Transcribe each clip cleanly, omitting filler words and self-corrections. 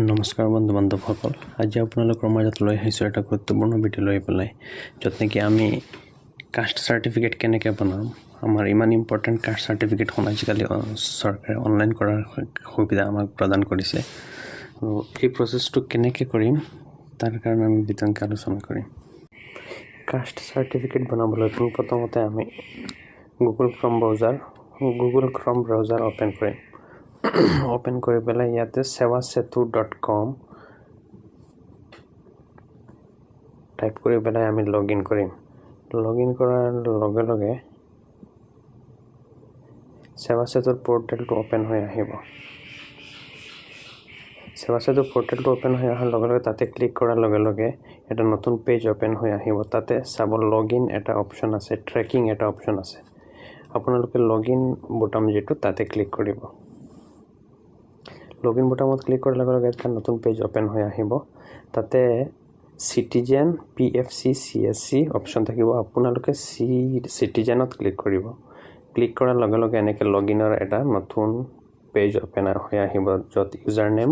নমস্কাৰ বন্ধু বান্ধৱসকল, আজি আপোনালোকৰ মাজত লৈ আহিছোঁ এটা গুৰুত্বপূৰ্ণ ভিডিঅ' লৈ পেলাই, য'ত নেকি আমি কাষ্ট চাৰ্টিফিকেট কেনেকৈ বনাম। আমাৰ ইমান ইম্পৰ্টেণ্ট কাষ্ট চাৰ্টিফিকেটখন আজিকালি চৰকাৰে অনলাইন কৰাৰ সুবিধা আমাক প্ৰদান কৰিছে। আৰু এই প্ৰচেছটো কেনেকৈ কৰিম তাৰ কাৰণে আমি বিতংকৈ আলোচনা কৰিম। কাষ্ট চাৰ্টিফিকেট বনাবলৈ পোনপ্ৰথমতে আমি গুগল ক্ৰম ব্ৰাউজাৰ অ'পেন কৰিম। অ'পেন কৰি পেলাই ইয়াতে sevasetu.com টাইপ কৰি পেলাই আমি লগ ইন কৰিম। লগ ইন কৰাৰ লগে লগে সেৱাসেতুৰ পৰ্টেলটো অ'পেন হৈ আহিব। সেৱাসেতুৰ পৰ্টেলটো অ'পেন হৈ অহাৰ লগে লগে তাতে ক্লিক কৰাৰ লগে লগে এটা নতুন পেজ অ'পেন হৈ আহিব। তাতে চাব লগ ইন এটা অপশ্যন আছে, ট্ৰেকিং এটা অপশ্যন আছে। আপোনালোকে লগ ইন বুটাম যিটো তাতে ক্লিক কৰিব। লগ ইন বুটামত ক্লিক কৰাৰ লগে লগে এটা নতুন পেজ অ'পেন হৈ আহিব। তাতে চিটিজেন, PFC, CSC অপশ্যন থাকিব। আপোনালোকে চিটিজেনত ক্লিক কৰিব। ক্লিক কৰাৰ লগে লগে এনেকৈ লগ ইনৰ এটা নতুন পেজ অ'পেন হৈ আহিব, য'ত ইউজাৰ নেম,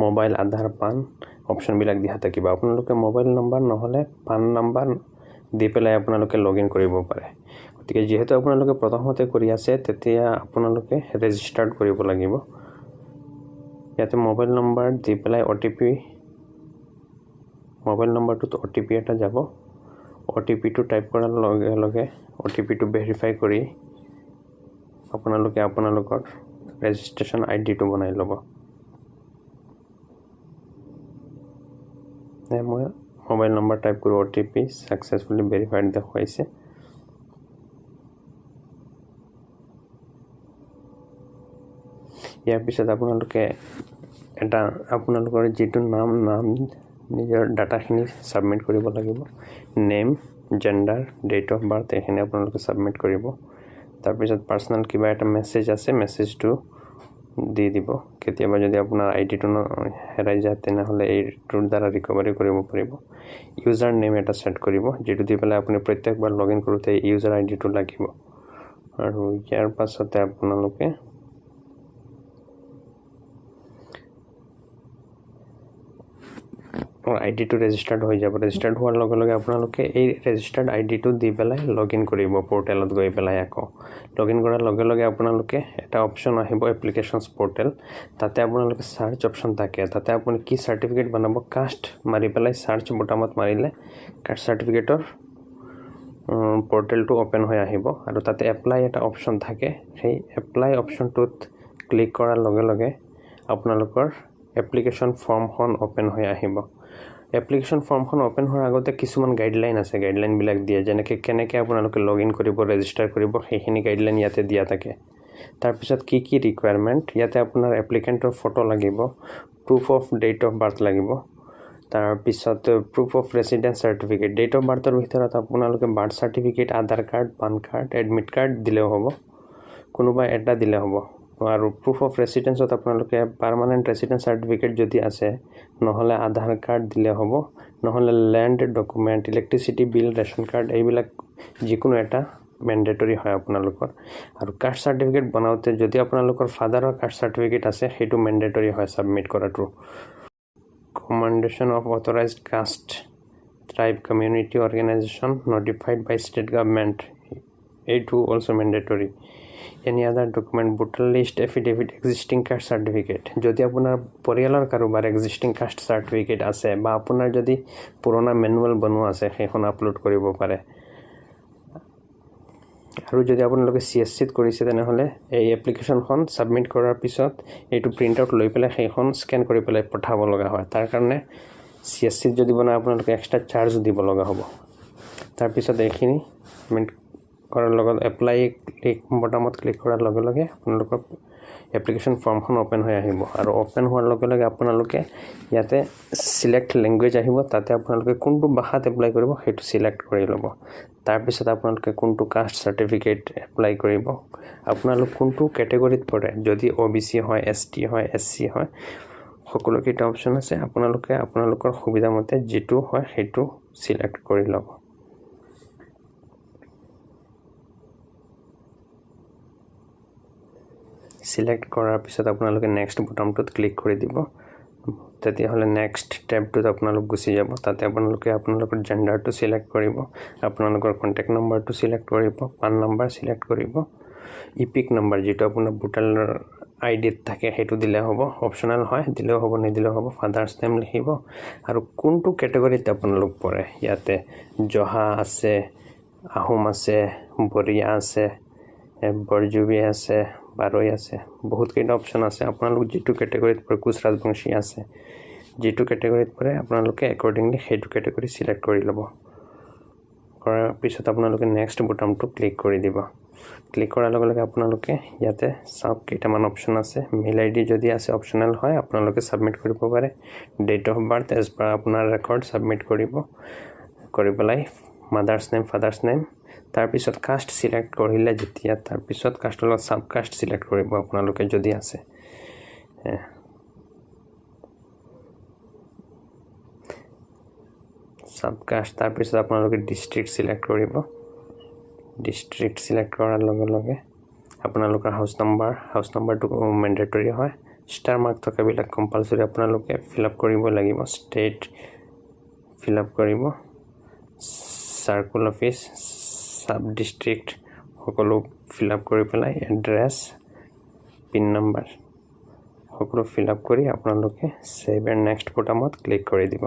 মোবাইল, আধাৰ, পান অপশ্যনবিলাক দিয়া থাকিব। আপোনালোকে মোবাইল নম্বৰ নহ'লে পান নম্বৰ দি পেলাই আপোনালোকে লগ ইন কৰিব পাৰে। গতিকে যিহেতু আপোনালোকে প্ৰথমতে কৰি আছে, তেতিয়া আপোনালোকে ৰেজিষ্টাৰ্ড কৰিব লাগিব। ইয়াতে মোবাইল নম্বৰ দি পেলাই মোবাইল নম্বৰটোত OTP এটা যাব। OTPটো টাইপ কৰাৰ লগে লগে OTPটো ভেৰিফাই কৰি আপোনালোকে আপোনালোকৰ ৰেজিষ্ট্ৰেশ্যন IDটো বনাই ল'ব। মই মোবাইল নম্বৰ টাইপ কৰি OTP ছাকচেছফুলি ভেৰিফাইড দেখুৱাইছে। ইয়াৰ পিছত আপোনালোকৰ যিটো নাম নিজৰ ডাটাখিনি ছাবমিট কৰিব লাগিব। Name, gender, date of birth এইখিনি আপোনালোকে ছাবমিট কৰিব। তাৰপিছত পাৰ্চনেল কিবা এটা মেছেজ আছে, মেছেজটো দি দিব। কেতিয়াবা যদি আপোনাৰ IDটো হেৰাই যায়, তেনেহ'লে এইটোৰ দ্বাৰা ৰিকভাৰী কৰিব পাৰিব। ইউজাৰ নেম এটা ছেট কৰিব, যিটো দি পেলাই আপুনি প্ৰত্যেকবাৰ লগ ইন কৰোঁতে ইউজাৰ IDটো লাগিব। আৰু ইয়াৰ পাছতে আপোনালোকে IDটো ৰেজিষ্টাৰ্ড হৈ যাব। ৰেজিষ্টাৰ্ড হোৱাৰ লগে লগে আপোনালোকে এই ৰেজিষ্টাৰ্ড IDটো দি পেলাই লগ ইন কৰিব পৰ্টেলত গৈ পেলাই। আকৌ লগ ইন কৰাৰ লগে লগে আপোনালোকে এটা অপশ্যন আহিব, এপ্লিকেশ্যনছ পৰ্টেল। তাতে আপোনালোকে চাৰ্চ অপশ্যন থাকে। তাতে আপুনি কি চাৰ্টিফিকেট বনাব, কাষ্ট মাৰি পেলাই চাৰ্চ বুটামত মাৰিলে কাষ্ট চাৰ্টিফিকেটৰ পৰ্টেলটো অ'পেন হৈ আহিব। আৰু তাতে এপ্লাই এটা অপশ্যন থাকে। সেই এপ্লাই অপশ্যনটোত ক্লিক কৰাৰ লগে লগে আপোনালোকৰ এপ্লিকেশ্যন ফৰ্মখন অ'পেন হৈ আহিব। এপ্লিকেশ্যন ফৰ্মখন অ'পেন হোৱাৰ আগতে কিছুমান গাইডলাইন আছে, গাইডলাইনবিলাক দিয়ে, যেনেকৈ কেনেকৈ আপোনালোকে লগ ইন কৰিব, ৰেজিষ্টাৰ কৰিব, সেইখিনি গাইডলাইন ইয়াতে দিয়া থাকে। তাৰপিছত কি ৰিকুৱাৰমেণ্ট, ইয়াতে আপোনাৰ এপ্লিকেণ্টৰ ফটো লাগিব, proof of date of birth লাগিব। তাৰপিছত proof of residence certificate, date of বাৰ্থৰ ভিতৰত আপোনালোকে birth certificate, Aadhaar card, PAN card, admit card দিলেও হ'ব, কোনোবা এটা দিলে হ'ব। আৰু প্ৰুফ অফ ৰেচিডেঞ্চত আপোনালোকে পাৰ্মানেণ্ট ৰেচিডেঞ্চ চাৰ্টিফিকেট যদি আছে, নহ'লে আধাৰ কাৰ্ড দিলে হ'ব, নহ'লে land document, electricity bill, ration card, এইবিলাক যিকোনো এটা মেণ্ডেটৰী হয় আপোনালোকৰ। আৰু কাষ্ট চাৰ্টিফিকেট বনাওঁতে যদি আপোনালোকৰ ফাদাৰৰ কাষ্ট চাৰ্টিফিকেট আছে, সেইটো মেণ্ডেটৰী হয় ছাবমিট কৰাটো। Commendation of authorised caste tribe community organisation notified by state government, এইটো also' mandatory. Any other document, voter list, affidavit, existing caste certificate, যদি আপোনাৰ পৰিয়ালৰ কাৰোবাৰ এক্সিষ্টিং কাষ্ট চাৰ্টিফিকেট আছে বা আপোনাৰ যদি পুৰণা মেনুৱেল বনোৱা আছে, সেইখন আপলোড কৰিব পাৰে। আৰু যদি আপোনালোকে CSCত কৰিছে, তেনেহ'লে এই এপ্লিকেশ্যনখন ছাবমিট কৰাৰ পিছত এইটো প্ৰিণ্ট আউট লৈ পেলাই সেইখন স্কেন কৰি পেলাই পঠাব লগা হয়। তাৰ কাৰণে CSCত যদি বনায় আপোনালোকে এক্সট্ৰা চাৰ্জ দিব লগা হ'ব। তাৰপিছত এইখিনি ছাবমিট কৰাৰ লগত এপ্লাই বটামত ক্লিক কৰাৰ লগে লগে আপোনালোকৰ এপ্লিকেশ্যন ফৰ্মখন অ'পেন হৈ আহিব। আৰু অ'পেন হোৱাৰ লগে লগে আপোনালোকে ইয়াতে ছিলেক্ট লেংগুৱেজ আহিব। তাতে আপোনালোকে কোনটো ভাষাত এপ্লাই কৰিব সেইটো ছিলেক্ট কৰি ল'ব। তাৰপিছত আপোনালোকে কোনটো কাষ্ট চাৰ্টিফিকেট এপ্লাই কৰিব, আপোনালোক কোনটো কেটেগৰীত পৰে, যদি OBC হয়, ST হয়, SC হয়, সকলোকেইটা অপশ্যন আছে। আপোনালোকে আপোনালোকৰ সুবিধামতে যিটো হয় সেইটো ছিলেক্ট কৰি ল'ব। ছিলেক্ট কৰাৰ পিছত আপোনালোকে নেক্সট বুটামটোত ক্লিক কৰি দিব। তেতিয়াহ'লে নেক্সট টেবটোত আপোনালোক গুচি যাব তাতে আপোনালোকৰ জেন্ডাৰটো সিলেক্ট কৰিব আপোনালোকৰ কন্টাক্ট নম্বৰটো সিলেক্ট কৰিব পান নম্বৰ সিলেক্ট কৰিব ইপিক নম্বৰ যেটো আপোনাৰ ভোটাৰ আইডিত থাকে হেতু দিলে হ'ব অপচনাল হয় দিলেও হ'ব নিদিলেও হ'ব ফাদাৰ্স নেম লিখিব আৰু কোনটো ক্যাটাগৰীত আপোনালোক পৰে ইয়াতে জহা আছে আহোম আছে বৰিয়া আছে বৰজুবি আছে বাৰৈ আছে বহুত কেইটা অপচন আছে আপোনালোক যেটো ক্যাটাগৰীত পৰে কুছ ৰাজবংশী আছে যেটো ক্যাটাগৰীত পৰে আপোনালোকে একৰ্ডিংলি হেতু ক্যাটাগৰী সিলেক্ট কৰি ল'ব কৰাৰ পিছত আপোনালোকে নেক্সট বুটামটো ক্লিক কৰি দিব ক্লিক কৰাৰ লগে লগে আপোনালোকে ইয়াতে সব কেইটামান অপচন আছে মেইল আইডি যদি আছে অপচনাল হয় আপোনালোকে সাবমিট কৰিব পাৰে date of birth age per আপোনাৰ ৰেকৰ্ড সাবমিট কৰি পেলাই মাদাৰ্স নেম ফাদাৰ্স নেম তাৰ পিছত কাষ্ট সিলেক্ট কৰিলে যেতিয়া তাৰ পিছত কাষ্টৰ লগত সাব কাষ্ট সিলেক্ট কৰিব আপোনালোকে যদি আছে সাব কাষ্ট তাৰ পিছত আপোনালোকে ডিস্ট্ৰিক্ট সিলেক্ট কৰিব ডিস্ট্ৰিক্ট সিলেক্ট কৰাৰ লগে লগে আপোনালোকৰ হাউস নম্বৰটো ম্যান্ডেটৰি হয় ষ্টাৰ মাৰ্ক থকা বিলাক কম্পালসৰি আপোনালোকে ফিল আপ কৰিব লাগিব ষ্টেট ফিল আপ কৰিব সাৰ্কুল অফিস সাব ডিস্ট্ৰিক্ট সকলো ফিল আপ কৰি পেলাই এড্ৰেছ পিন নম্বৰ সকলো ফিল আপ কৰি আপোনালোকে সেভ এণ্ড নেক্সট বুটামত ক্লিক কৰি দিব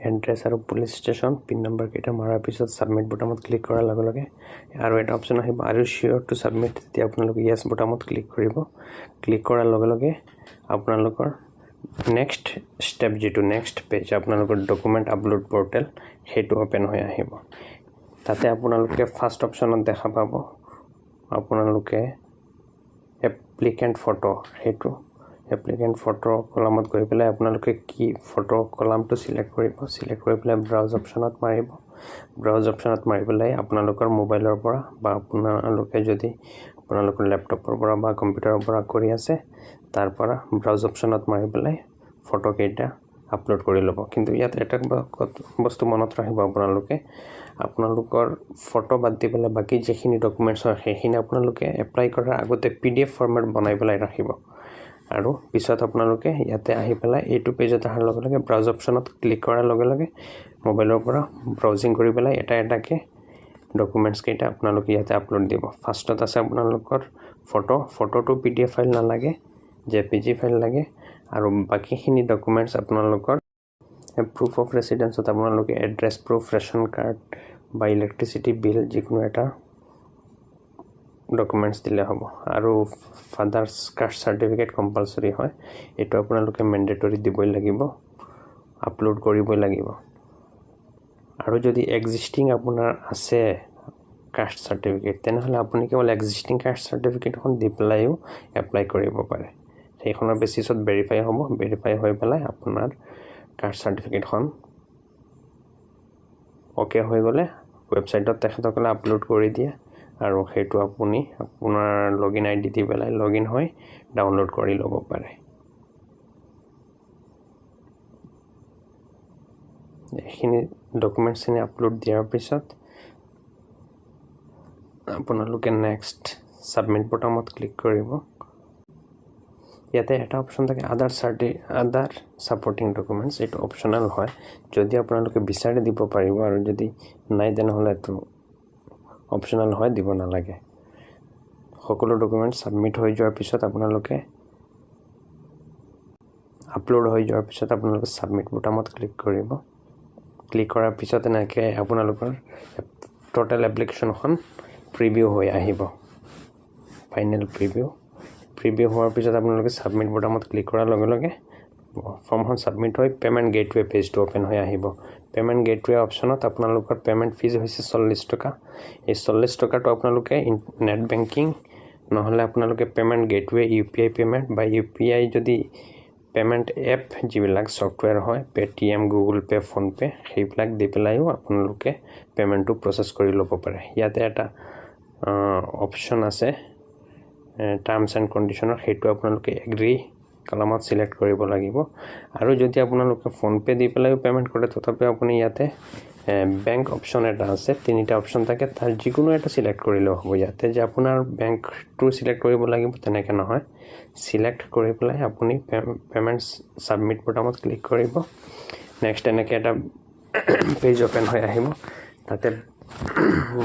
এড্ৰেছ আৰু পুলিচ ষ্টেচন পিন নম্বৰ কেইটা মাৰাৰ পিছত সাবমিট বুটামত ক্লিক কৰাৰ লগে লগে আৰু এটা অপচন আহিব আৰু শিওৰ টু সাবমিট তেতিয়া আপোনালোকে ইয়েস বুটামত ক্লিক কৰিব ক্লিক কৰাৰ লগে লগে আপোনালোকৰ নেক্সট স্টেপ যেটো নেক্সট পেজ আপোনালোকৰ ডকুমেন্ট আপলোড পোৰ্টেল হেতু ওপেন হৈ আহিব তাতে আপোনালোকে ফাৰ্স্ট অপচনত দেখা পাব আপোনালোকে এপ্লিকেন্ট ফটো হেতু এপ্লিকেন্ট ফটো কলামত গৈ পেলাই আপোনালোকে কি ফটো কলামটো সিলেক্ট কৰি পেলাই ব্ৰাউজ অপচনত মাৰি পেলাই আপোনালোকৰ মোবাইলৰ পৰা বা আপোনালোকে যদি আপোনালোকৰ ল্যাপটপৰ পৰা বা কম্পিউটাৰৰ পৰা কৰি আছে তাৰ পৰা ব্ৰাউজ অপচনত মাৰি পেলাই ফটো কেইটা আপলোড কৰি ল'ব কিন্তু ইয়াত এটা বস্তু মনত ৰাখিব আপোনালোকৰ ফটো বাদ দি পেলাই বাকি যেখিনি ডকুমেন্টছ হয় সেইখিনি আপোনালোকে এপ্লাই কৰাৰ আগতে PDF ফৰম্যাট বনাই পেলাই ৰাখিব আৰু পিছত আপোনালোকে ইয়াতে আহি পেলাই এইটো পেজত আহাৰ লগে লগে ব্ৰাউজ অপচনত ক্লিক কৰাৰ লগে লগে মোবাইলৰ পৰা ব্ৰাউজিং কৰি পেলাই এটা ডকুমেন্টছ কেইটা আপোনালোকে ইয়াতে আপলোড দিব ফাৰ্ষ্টত আছে আপোনালোকৰ ফটোটো PDF ফাইল নালাগে JPG ফাইল লাগে আৰু বাকিখিনি ডকুমেন্টছ আপোনালোকৰ proof of residence আপোনালোকে এড্ৰেছ proof ৰেশন কাৰ্ড বা ইলেক্ট্ৰিচিটি বিল যিকোনো এটা ডকুমেন্টছ দিলে হ'ব আৰু ফাদাৰ্স কাষ্ট সাৰ্টিফিকেট কম্পালসৰি হয় এটো আপোনালোকে ম্যান্ডেটৰি দিবই লাগিব আপলোড কৰিবই লাগিব আৰু যদি এক্সিস্টিং আপোনাৰ আছে কাষ্ট সাৰ্টিফিকেট তেনেহলে আপুনি কেৱল এক্সিস্টিং কাষ্ট সাৰ্টিফিকেটখন দি পেলাইও এপ্লাই কৰিব পাৰে সেইখনৰ বেচিছত ভেৰিফাই হ'ব ভেৰিফাই হৈ পেলাই আপোনাৰ কাষ্ট সাৰ্টিফিকেটখন ওকে হৈ গলে ওয়েবসাইটত তেখেতসকলে আপলোড কৰি দিয়ে আৰু হেতু আপুনি আপোনাৰ লগইন আইডি দি পেলাই লগইন হৈ ডাউনলোড কৰি ল'ব পাৰে এইখিনি ডকুমেন্টছখিনি আপলোড দিয়াৰ পিছত আপোনালোকে নেক্সট সাবমিট বুটামত ক্লিক কৰিব ইয়াতে এটা অপচন থাকে আদাৰ সাপোৰ্টিং ডকুমেন্টছ এটো অপচনাল হয় যদি আপোনালোকে বিচাৰি দিব পাৰিব আৰু যদি নাই তেনেহলে তো অপচনাল হয় দিব নালাগে সকলো ডকুমেন্ট সাবমিট হৈ যোৱাৰ পিছত আপোনালোকে আপলোড হৈ যোৱাৰ পিছত আপোনালোকে সাবমিট বুটামত ক্লিক কৰিব ক্লিক কৰাৰ পিছত এনেকৈ আপোনালোকৰ টোটাল এপ্লিকেশনখন প্ৰিভিউ হৈ আহিব ফাইনেল প্ৰিভিউ হোৱাৰ পিছত আপোনালোকে সাবমিট বুটামত ক্লিক কৰাৰ লগে লগে ফৰ্মখন সাবমিট হৈ পেমেন্ট গেটৱে পেজটো ওপেন হৈ আহিব পেমেন্ট গেটৱে অপচনত আপোনালোকৰ পেমেন্ট ফিজ হৈছে 40 টকা এই 40 টকাটো আপোনালোকে নেট বেংকিং নহলে আপোনালোকে পেমেন্ট গেটৱে UPI পেমেন্ট বা UPI যদি পেমেন্ট এপ যিবিলাক সফটওয়্যাৰ হয় Paytm Google Pay Phone Pay সেইবিলাক দি পেলাইও আপোনালোকে পেমেন্টটো প্ৰসেস কৰি ল'ব পাৰে ইয়াতে এটা অপচন আছে টাৰ্মস এন্ড কন্ডিশনৰ হেতু আপোনালোকে এগ্ৰি কলামত সিলেক্ট কৰিব লাগিব আৰু যদি আপোনালোকে ফোন পে দি পেলাইও পেমেন্ট কৰে তথাপি আপুনি ইয়াতে বেংক অপশ্যন এটা আছে, তিনিটা অপশ্যন থাকে, তাৰ যিকোনো এটা সিলেক্ট কৰিলেও হ'ব। ইয়াতে যে আপোনাৰ বেংকটো সিলেক্ট কৰিব লাগিব তেনেকৈ নহয়, সিলেক্ট কৰি পেলাই আপুনি পেমেণ্ট সাবমিট বটনত ক্লিক কৰিব। নেক্সট এনেকৈ এটা পেজ ওপেন হৈ আহিব, তাতে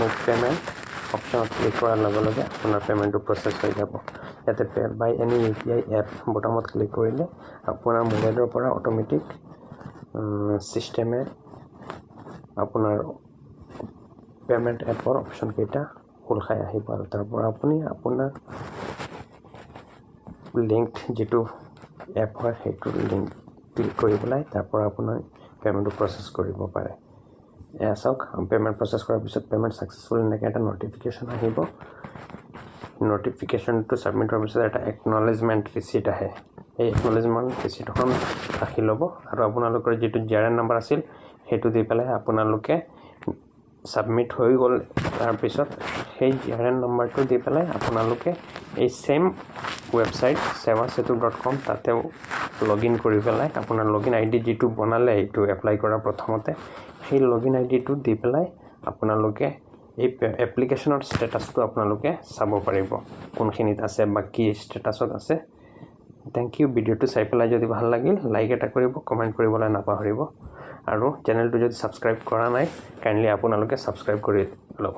মেক পেমেণ্ট অপশ্যনত ক্লিক কৰাৰ লগে লগে আপোনাৰ পেমেণ্টটো প্ৰচেছ হৈ যাব। ইয়াতে পে বাই এনি UPI এপ বটনত ক্লিক কৰিলে আপোনাৰ মোবাইলৰ পৰা অট'মেটিক চিষ্টেমে আপোনাৰ পেমেণ্ট এপৰ অপশ্যনকেইটা খোল খাই আহিব, আৰু তাৰ পৰা আপুনি আপোনাৰ লিংক যিটো এপ হয় সেইটো লিংক ক্লিক কৰি পেলাই তাৰ পৰা আপোনাৰ পেমেণ্টটো প্ৰচেছ কৰিব পাৰে। এয়া চাওক, পেমেণ্ট প্ৰচেছ কৰাৰ পিছত পেমেণ্ট ছাকচেছফুল এনেকৈ এটা ন'টিফিকেশ্যন আহিব। ন'টিফিকেশ্যনটো ছাবমিট হোৱাৰ পিছত এটা একনলেজমেণ্ট ৰিচিট আহে। এই একনলেজমেণ্ট ৰিচিটখন ৰাখি ল'ব, আৰু আপোনালোকৰ যিটো GRN নাম্বাৰ আছিল সেইটো দি পেলাই আপোনালোকে ছাবমিট হৈ গ'ল। তাৰপিছত সেই GRN নাম্বাৰটো দি পেলাই আপোনালোকে এই ছেইম ৱেবছাইট sevasetu.com তাতেও লগইন কৰি পেলাই আপোনাৰ লগইন ID যিটো বনালে এইটো এপ্লাই কৰা প্ৰথমতে, সেই লগইন IDটো দি পেলাই আপোনালোকে এই এপ্লিকেশ্যনৰ ষ্টেটাছটো আপোনালোকে চাব পাৰিব, কোনখিনিত আছে বা কি ষ্টেটাছত আছে। Thank you. ভিডিঅ'টো চাই পেলাই যদি ভাল লাগিল লাইক এটা কৰিব, কমেণ্ট কৰিবলৈ নাপাহৰিব, আৰু চেনেলটো যদি ছাবস্ক্ৰাইব কৰা নাই কাইণ্ডলি আপোনালোকে ছাবস্ক্ৰাইব কৰি ল'ব।